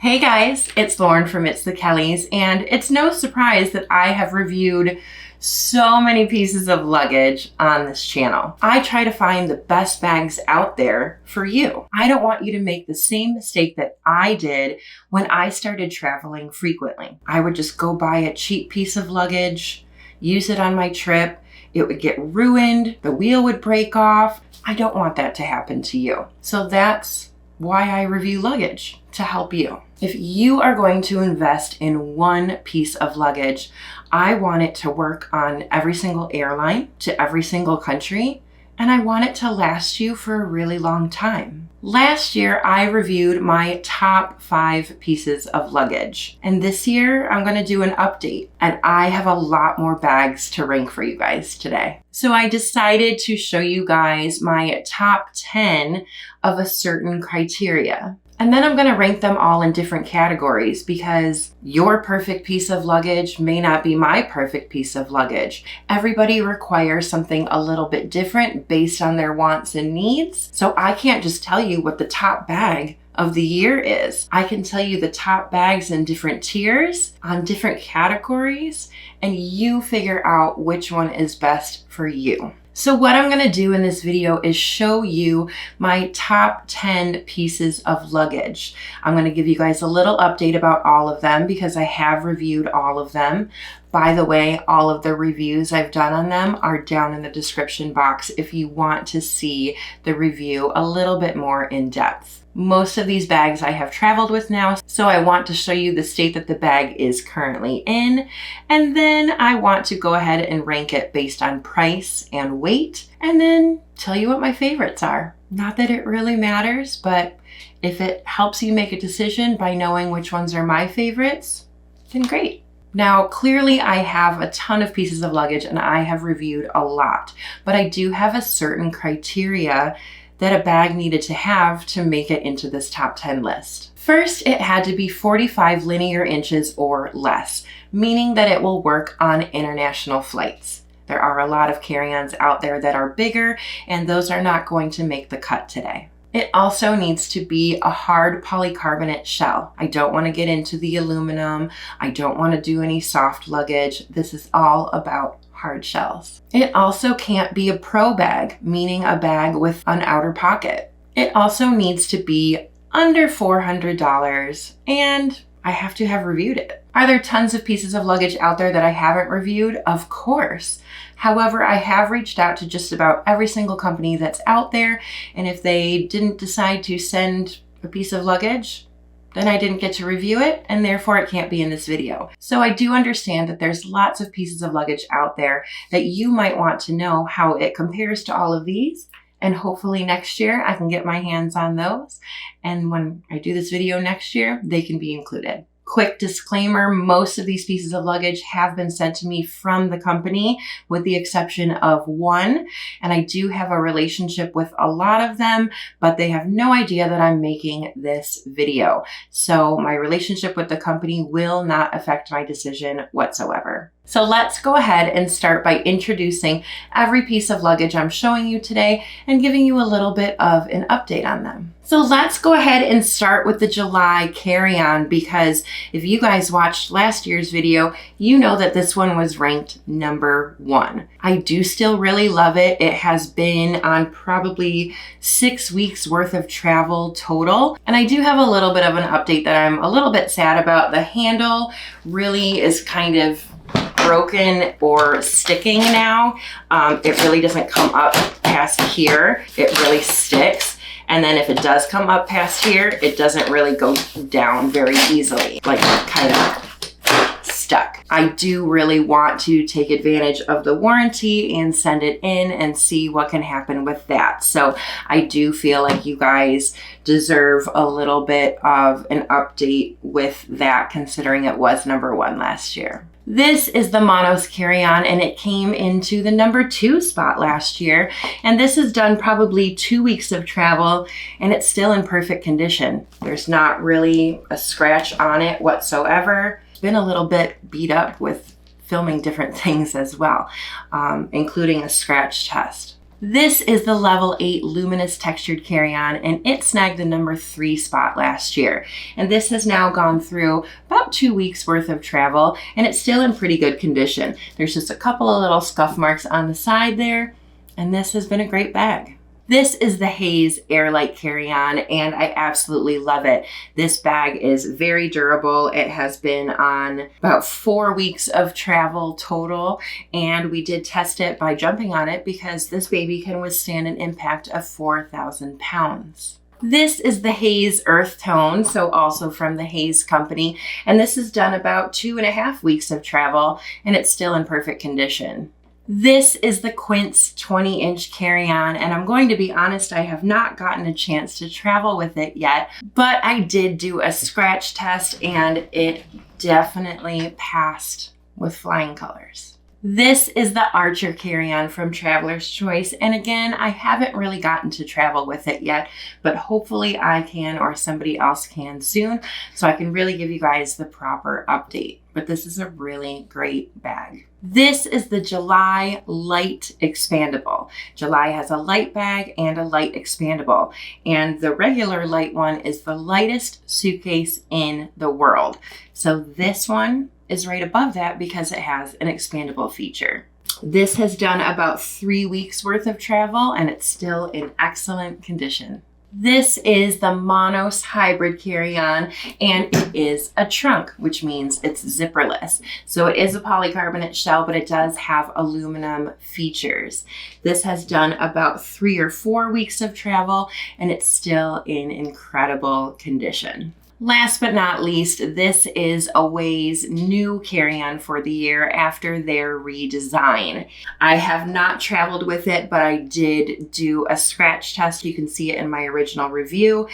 Hey guys, it's Lauren from It's the Kellys, and it's no surprise that I have reviewed so many pieces of luggage on this channel. I try to find the best bags out there for you. I don't want you to make the same mistake that I did when I started traveling frequently. I would just go buy a cheap piece of luggage, use it on my trip, it would get ruined, the wheel would break off. I don't want that to happen to you. So that's why I review luggage, to help you. If you are going to invest in one piece of luggage, I want it to work on every single airline to every single country, and I want it to last you for a really long time. Last year, I reviewed my top 5 pieces of luggage, and this year I'm going to do an update, and I have a lot more bags to rank for you guys today. So I decided to show you guys my top 10 of a certain criteria. And then I'm going to rank them all in different categories because your perfect piece of luggage may not be my perfect piece of luggage. Everybody requires something a little bit different based on their wants and needs. So I can't just tell you what the top bag of the year is. I can tell you the top bags in different tiers on different categories, and you figure out which one is best for you. So what I'm going to do in this video is show you my top 10 pieces of luggage. I'm going to give you guys a little update about all of them because I have reviewed all of them. By the way, all of the reviews I've done on them are down in the description box if you want to see the review a little bit more in depth. Most of these bags I have traveled with now, so I want to show you the state that the bag is currently in, and then I want to go ahead and rank it based on price and weight, and then tell you what my favorites are. Not that it really matters, but if it helps you make a decision by knowing which ones are my favorites, then great. Now, clearly I have a ton of pieces of luggage and I have reviewed a lot, but I do have a certain criteria that a bag needed to have to make it into this top 10 list. First, it had to be 45 linear inches or less, meaning that it will work on international flights. There are a lot of carry-ons out there that are bigger, and those are not going to make the cut today. It also needs to be a hard polycarbonate shell. I don't want to get into the aluminum. I don't want to do any soft luggage. This is all about hard shells. It also can't be a pro bag, meaning a bag with an outer pocket. It also needs to be under $400, and I have to have reviewed it. Are there tons of pieces of luggage out there that I haven't reviewed? Of course. However, I have reached out to just about every single company that's out there, and if they didn't decide to send a piece of luggage, then I didn't get to review it, and therefore it can't be in this video. So I do understand that there's lots of pieces of luggage out there that you might want to know how it compares to all of these, and hopefully next year I can get my hands on those, and when I do this video next year, they can be included. Quick disclaimer, most of these pieces of luggage have been sent to me from the company with the exception of one, and I do have a relationship with a lot of them, but they have no idea that I'm making this video. So my relationship with the company will not affect my decision whatsoever. So let's go ahead and start by introducing every piece of luggage I'm showing you today and giving you a little bit of an update on them. So let's go ahead and start with the July carry-on because if you guys watched last year's video, you know that this one was ranked number 1. I do still really love it. It has been on probably 6 weeks worth of travel total. And I do have a little bit of an update that I'm a little bit sad about. The handle really is kind of broken or sticking now. It really doesn't come up past here. It really sticks. And then if it does come up past here, it doesn't really go down very easily, like kind of stuck. I do really want to take advantage of the warranty and send it in and see what can happen with that. So I do feel like you guys deserve a little bit of an update with that considering it was number 1 last year. This is the Monos carry-on, and it came into the number 2 spot last year. And this has done probably 2 weeks of travel, and it's still in perfect condition. There's not really a scratch on it whatsoever. It's been a little bit beat up with filming different things as well, including a scratch test. This is the level 8 luminous textured carry-on, and it snagged the number 3 spot last year. And this has now gone through about 2 weeks worth of travel, and it's still in pretty good condition. There's just a couple of little scuff marks on the side there, and this has been a great bag. This is the Haze Airlite carry-on, and I absolutely love it. This bag is very durable. It has been on about 4 weeks of travel total, and we did test it by jumping on it because this baby can withstand an impact of 4,000 pounds. This is the Haze Earth Tone, so also from the Haze company, and this has done about 2.5 weeks of travel, and it's still in perfect condition. This is the Quince 20-inch carry-on, and I'm going to be honest, I have not gotten a chance to travel with it yet, but I did do a scratch test and it definitely passed with flying colors. This is the Archer carry-on from Traveler's Choice, and again, I haven't really gotten to travel with it yet, but hopefully I can or somebody else can soon, so I can really give you guys the proper update. But this is a really great bag. This is the July Light Expandable. July has a light bag and a light expandable, and the regular light one is the lightest suitcase in the world. So this one is right above that because it has an expandable feature. This has done about 3 weeks worth of travel, and it's still in excellent condition. This is the Monos Hybrid carry-on, and it is a trunk, which means it's zipperless. So it is a polycarbonate shell, but it does have aluminum features. This has done about 3 or 4 weeks of travel, and it's still in incredible condition. Last but not least, this is Away's new carry-on for the year after their redesign. I have not traveled with it, but I did do a scratch test. You can see it in my original review.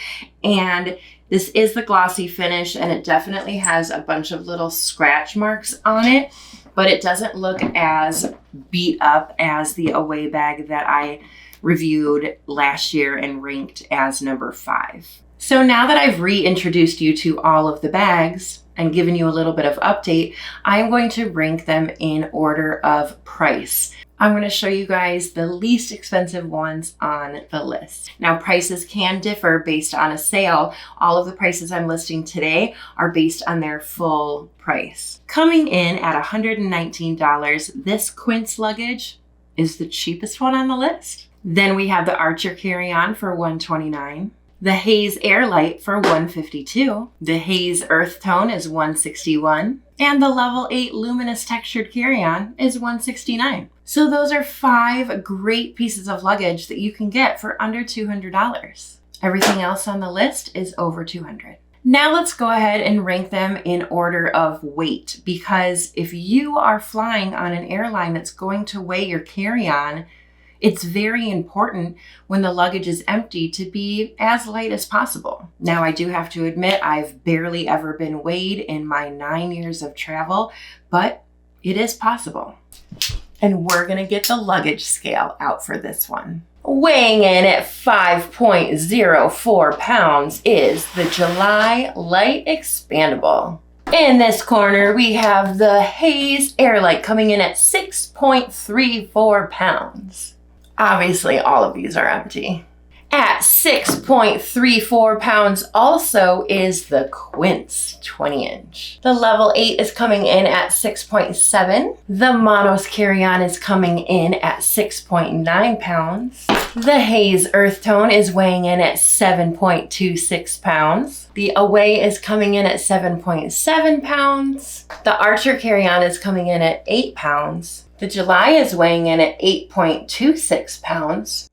And this is the glossy finish, and it definitely has a bunch of little scratch marks on it, but it doesn't look as beat up as the Away bag that I reviewed last year and ranked as number 5. So now that I've reintroduced you to all of the bags and given you a little bit of update, I'm going to rank them in order of price. I'm going to show you guys the least expensive ones on the list. Now, prices can differ based on a sale. All of the prices I'm listing today are based on their full price. Coming in at $119, this Quince luggage is the cheapest one on the list. Then we have the Archer carry-on for $129. The Haze Airlite for $152. The Haze Earth Tone is $161. And the Level 8 Luminous Textured Carry-On is $169. So those are 5 great pieces of luggage that you can get for under $200. Everything else on the list is over $200. Now let's go ahead and rank them in order of weight, because if you are flying on an airline that's going to weigh your carry-on, it's very important when the luggage is empty to be as light as possible. Now, I do have to admit, I've barely ever been weighed in my 9 years of travel, but it is possible. And we're gonna get the luggage scale out for this one. Weighing in at 5.04 pounds is the July Light Expandable. In this corner, we have the Haze Airlite coming in at 6.34 pounds. Obviously, all of these are empty. At 6.34 pounds also is the Quince 20-inch. The Level 8 is coming in at 6.7. The Monos carry-on is coming in at 6.9 pounds. The Haze Earth Tone is weighing in at 7.26 pounds. The Away is coming in at 7.7 pounds. The Archer carry-on is coming in at 8 pounds. The July is weighing in at 8.26 pounds.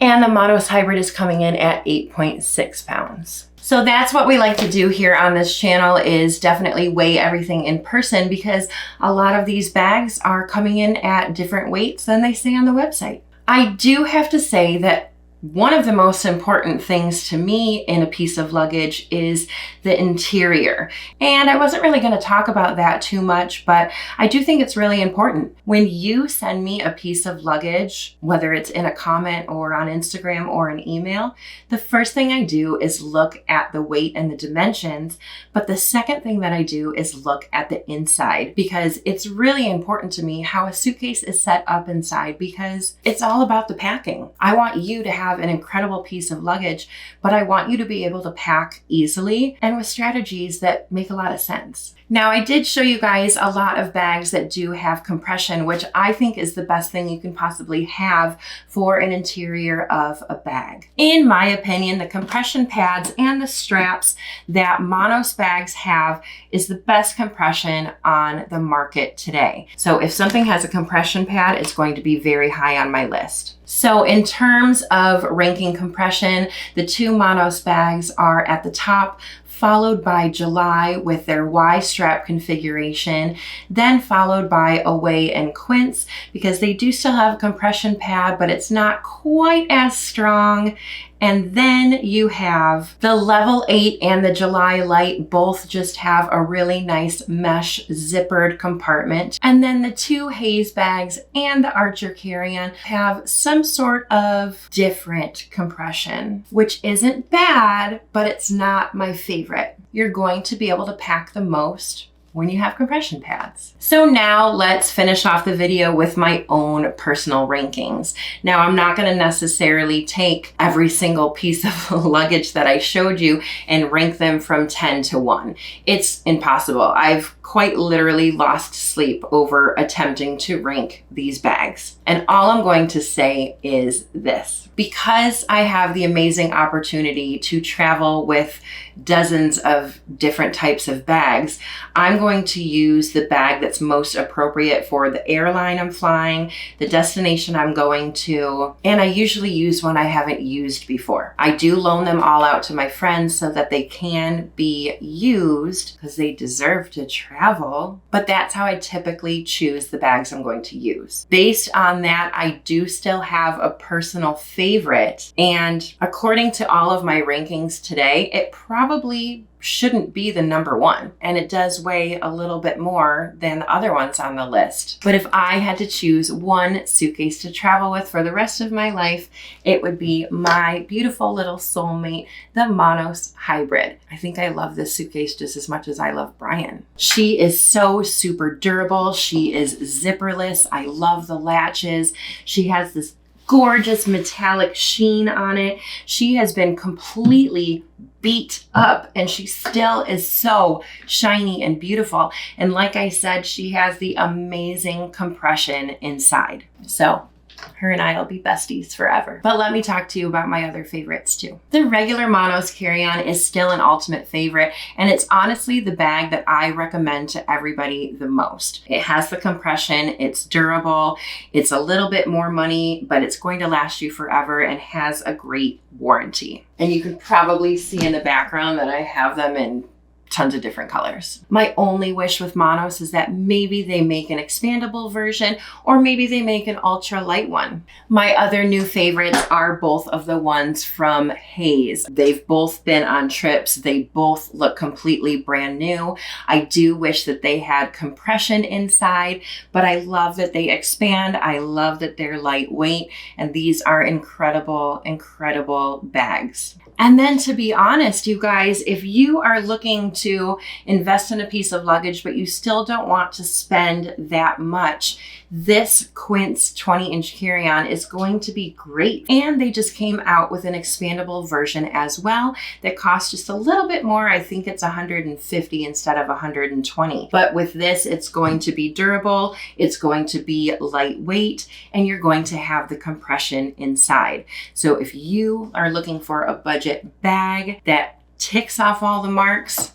And the Monos Hybrid is coming in at 8.6 pounds. So that's what we like to do here on this channel, is definitely weigh everything in person, because a lot of these bags are coming in at different weights than they say on the website. I do have to say that One of the most important things to me in a piece of luggage is the interior. And I wasn't really going to talk about that too much, but I do think it's really important. When you send me a piece of luggage, whether it's in a comment or on Instagram or an email, the first thing I do is look at the weight and the dimensions. But the second thing that I do is look at the inside, because it's really important to me how a suitcase is set up inside, because it's all about the packing. I want you to have an incredible piece of luggage, but I want you to be able to pack easily and with strategies that make a lot of sense. Now, I did show you guys a lot of bags that do have compression, which I think is the best thing you can possibly have for an interior of a bag. In my opinion, the compression pads and the straps that Monos bags have is the best compression on the market today. So if something has a compression pad, it's going to be very high on my list. So in terms of ranking compression, the two Monos bags are at the top, followed by July with their Y strap configuration, then followed by Away and Quince, because they do still have a compression pad, but it's not quite as strong. And then you have the Level 8 and the July Light, both just have a really nice mesh zippered compartment. And then the two Haze bags and the Archer carry-on have some sort of different compression, which isn't bad, but it's not my favorite. You're going to be able to pack the most when you have compression pads. So now let's finish off the video with my own personal rankings. Now, I'm not going to necessarily take every single piece of luggage that I showed you and rank them from 10 to 1. It's impossible. I've quite literally lost sleep over attempting to rank these bags. And all I'm going to say is this: because I have the amazing opportunity to travel with dozens of different types of bags, I'm going to use the bag that's most appropriate for the airline I'm flying, the destination I'm going to, and I usually use one I haven't used before. I do loan them all out to my friends so that they can be used, because they deserve to travel, but that's how I typically choose the bags I'm going to use. Based on that, I do still have a personal favorite, and according to all of my rankings today, it probably shouldn't be the number one, and it does weigh a little bit more than the other ones on the list. But if I had to choose one suitcase to travel with for the rest of my life, it would be my beautiful little soulmate, the Monos Hybrid. I think I love this suitcase just as much as I love Brian. She is so super durable. She is zipperless. I love the latches. She has this gorgeous metallic sheen on it. She has been completely beat up and she still is so shiny and beautiful. And like I said, she has the amazing compression inside. So her and I will be besties forever. But let me talk to you about my other favorites too. The regular Monos carry-on is still an ultimate favorite, and it's honestly the bag that I recommend to everybody the most. It has the compression, it's durable, it's a little bit more money, but it's going to last you forever and has a great warranty. And you can probably see in the background that I have them in tons of different colors. My only wish with Monos is that maybe they make an expandable version, or maybe they make an ultra light one. My other new favorites are both of the ones from Haze. They've both been on trips. They both look completely brand new. I do wish that they had compression inside, but I love that they expand. I love that they're lightweight, and these are incredible, incredible bags. And then, to be honest, you guys, if you are looking to invest in a piece of luggage, but you still don't want to spend that much, this Quince 20-inch carry-on is going to be great. And they just came out with an expandable version as well that costs just a little bit more. I think it's $150 instead of $120. But with this, it's going to be durable, it's going to be lightweight, and you're going to have the compression inside. So if you are looking for a budget bag that ticks off all the marks,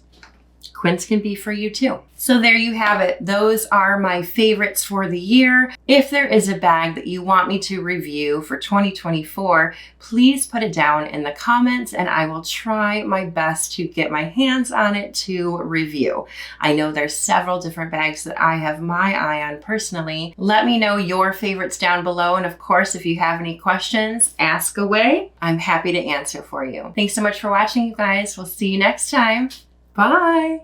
Quince can be for you too. So there you have it. Those are my favorites for the year. If there is a bag that you want me to review for 2024, please put it down in the comments and I will try my best to get my hands on it to review. I know there's several different bags that I have my eye on personally. Let me know your favorites down below. And of course, if you have any questions, ask away. I'm happy to answer for you. Thanks so much for watching, you guys. We'll see you next time. Bye.